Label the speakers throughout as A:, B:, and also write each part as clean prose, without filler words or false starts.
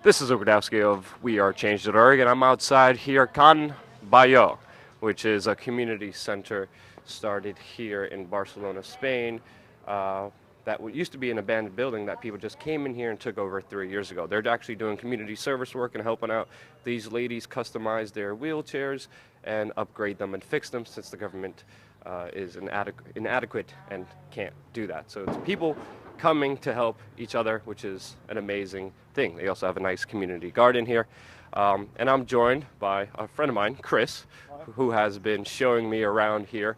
A: This is Rudkowski of WeAreChange.org, and I'm outside here Can Ballo, which is a community center started here in Barcelona, Spain. That used to be an abandoned building that people just came in here and took over 3 years ago. They're actually doing community service work and helping out these ladies customize their wheelchairs and upgrade them and fix them, since the government is inadequate and can't do that. So it's people coming to help each other, which is an amazing thing. They also have a nice community garden here. And I'm joined by a friend of mine, Chris, who has been showing me around here.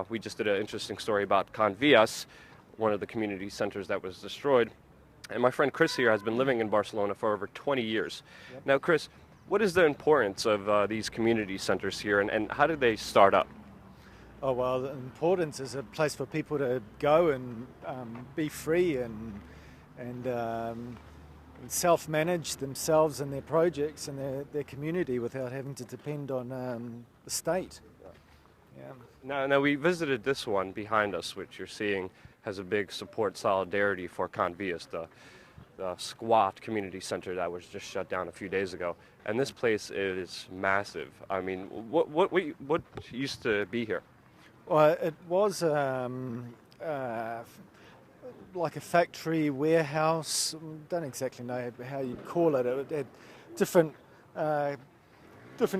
A: We just did an interesting story about Can Vias, one of the community centers that was destroyed. And my friend Chris here has been living in Barcelona for over 20 years. Yep. Now, Chris, what is the importance of these community centers here, and how did they start up?
B: Oh, well, the importance is a place for people to go and be free and self-manage themselves and their projects and their community without having to depend on the state. Yeah.
A: Now we visited this one behind us, which you're seeing has a big support solidarity for Can Vias, the squat community center that was just shut down a few days ago. And this place is massive. I mean, what used to be here?
B: Well, it was like a factory warehouse. Don't exactly know how you'd call it. It had different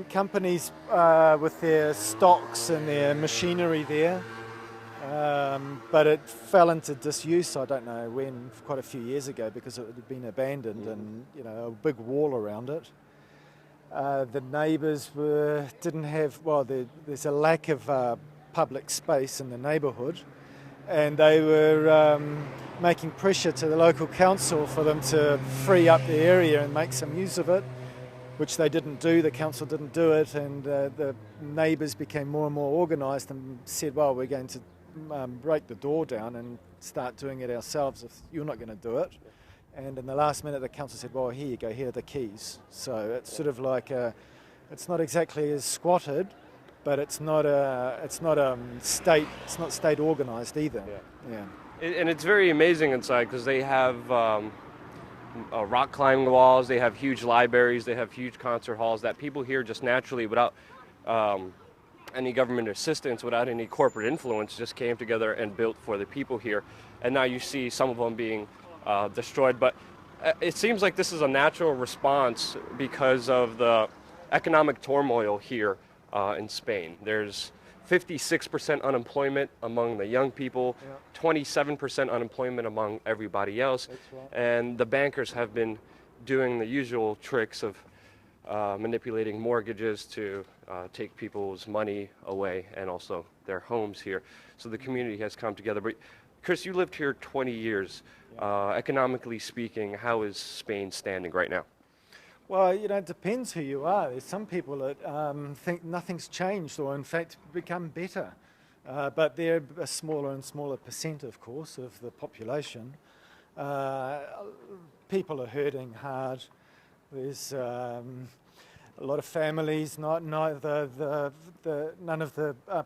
B: companies with their stocks and their machinery there. But it fell into disuse, I don't know when, quite a few years ago, because it had been abandoned and, you know, a big wall around it. The neighbours didn't have, well, there's a lack of public space in the neighbourhood, and they were making pressure to the local council for them to free up the area and make some use of it, which they didn't do. The council didn't do it, and the neighbours became more and more organised and said, well, we're going to break the door down and start doing it ourselves if you're not going to do it. And in the last minute the council said, well, here you go, here are the keys. So it's sort of like it's not exactly as squatted, but it's not state organised either. Yeah.
A: And it's very amazing inside, because they have rock climbing walls, they have huge libraries, they have huge concert halls that people here just naturally, without any government assistance, without any corporate influence, just came together and built for the people here. And now you see some of them being destroyed, but it seems like this is a natural response because of the economic turmoil here in Spain. There's 56% unemployment among the young people, 27% unemployment among everybody else, and the bankers have been doing the usual tricks of manipulating mortgages to take people's money away and also their homes here. So the community has come together. But Chris, you lived here 20 years. Economically speaking, how is Spain standing right now?
B: Well, you know, it depends who you are. There's some people that think nothing's changed, or in fact become better. But they're a smaller and smaller percent, of course, of the population. People are hurting hard. There's a lot of families, none of the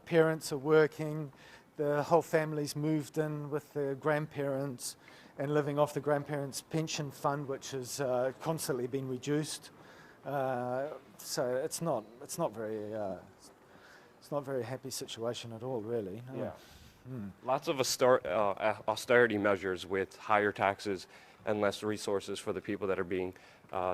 B: parents are working. The whole family's moved in with their grandparents and living off the grandparents' pension fund, which has constantly been reduced. So it's not very happy situation at all, really.
A: Yeah. Lots of austerity measures with higher taxes and less resources for the people that are being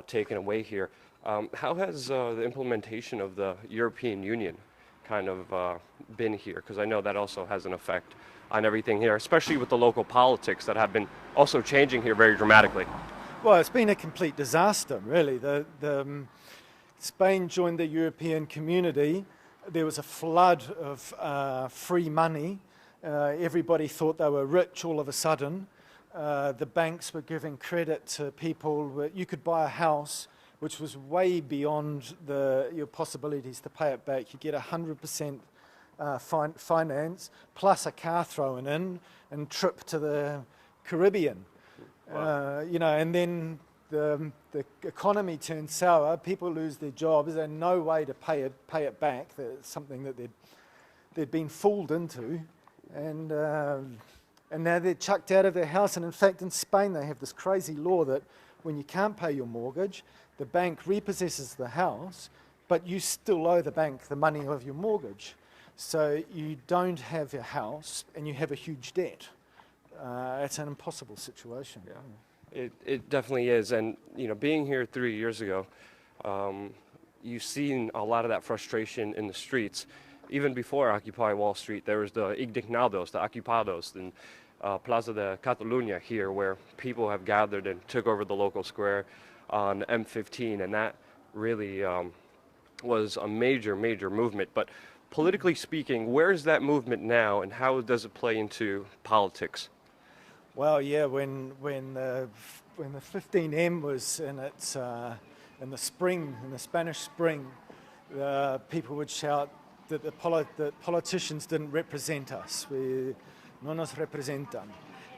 A: taken away here. How has the implementation of the European Union kind of been here? Because I know that also has an effect on everything here, especially with the local politics that have been also changing here very dramatically.
B: Well, it's been a complete disaster, really. Spain joined the European community. There was a flood of free money. Everybody thought they were rich all of a sudden. The banks were giving credit to people. You could buy a house which was way beyond your possibilities to pay it back. You get 100% finance, plus a car thrown in, and trip to the Caribbean.
A: Wow.
B: You know, and then the economy turns sour. People lose their jobs. There's no way to pay it back. That's something that they'd been fooled into, and now they're chucked out of their house. And in fact, in Spain, they have this crazy law that when you can't pay your mortgage, the bank repossesses the house, but you still owe the bank the money of your mortgage. So you don't have your house and you have a huge debt. It's an impossible situation.
A: Yeah. It definitely is. And, you know, being here 3 years ago, you've seen a lot of that frustration in the streets. Even before Occupy Wall Street, there was the indignados, the ocupados, in Plaza de Catalunya here, where people have gathered and took over the local square on M15, and that really was a major, major movement. But politically speaking, where is that movement now, and how does it play into politics?
B: Well, yeah, when the 15M was in its in the spring, in the Spanish spring, people would shout that the politicians didn't represent us. No nos representan.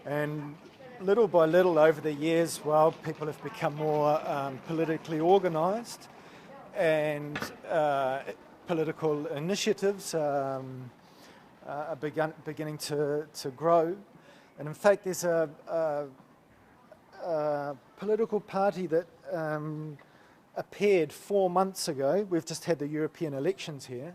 B: And little by little over the years, well, people have become more politically organised, and political initiatives are beginning to grow. And in fact, there's a political party that appeared 4 months ago. We've just had the European elections here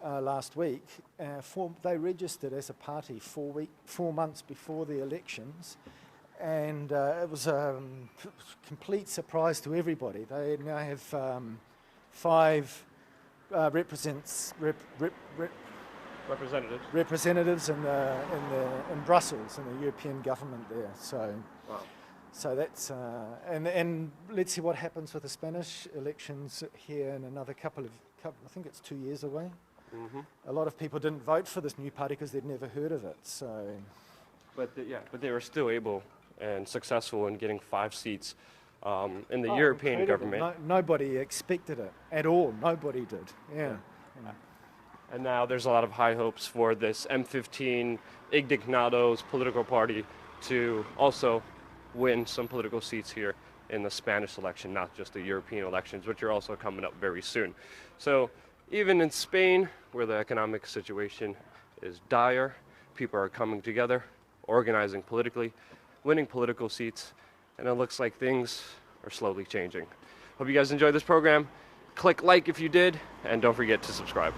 B: last week. They registered as a party 4 months before the elections, and it was a complete surprise to everybody. They now have 5 representatives in Brussels, in the European government there. So,
A: wow.
B: So that's and let's see what happens with the Spanish elections here in another couple. I think it's 2 years away.
A: Mm-hmm.
B: A lot of people didn't vote for this new party because they'd never heard of it. So,
A: but they were still able and successful in getting 5 seats in the European
B: incredible.
A: government.
B: Nobody expected it at all. Nobody did. Yeah.
A: And now there's a lot of high hopes for this M15 Indignados political party to also win some political seats here in the Spanish election, not just the European elections, which are also coming up very soon. So even in Spain, where the economic situation is dire, people are coming together, organizing politically, winning political seats, and it looks like things are slowly changing. Hope you guys enjoyed this program. Click like if you did, and don't forget to subscribe.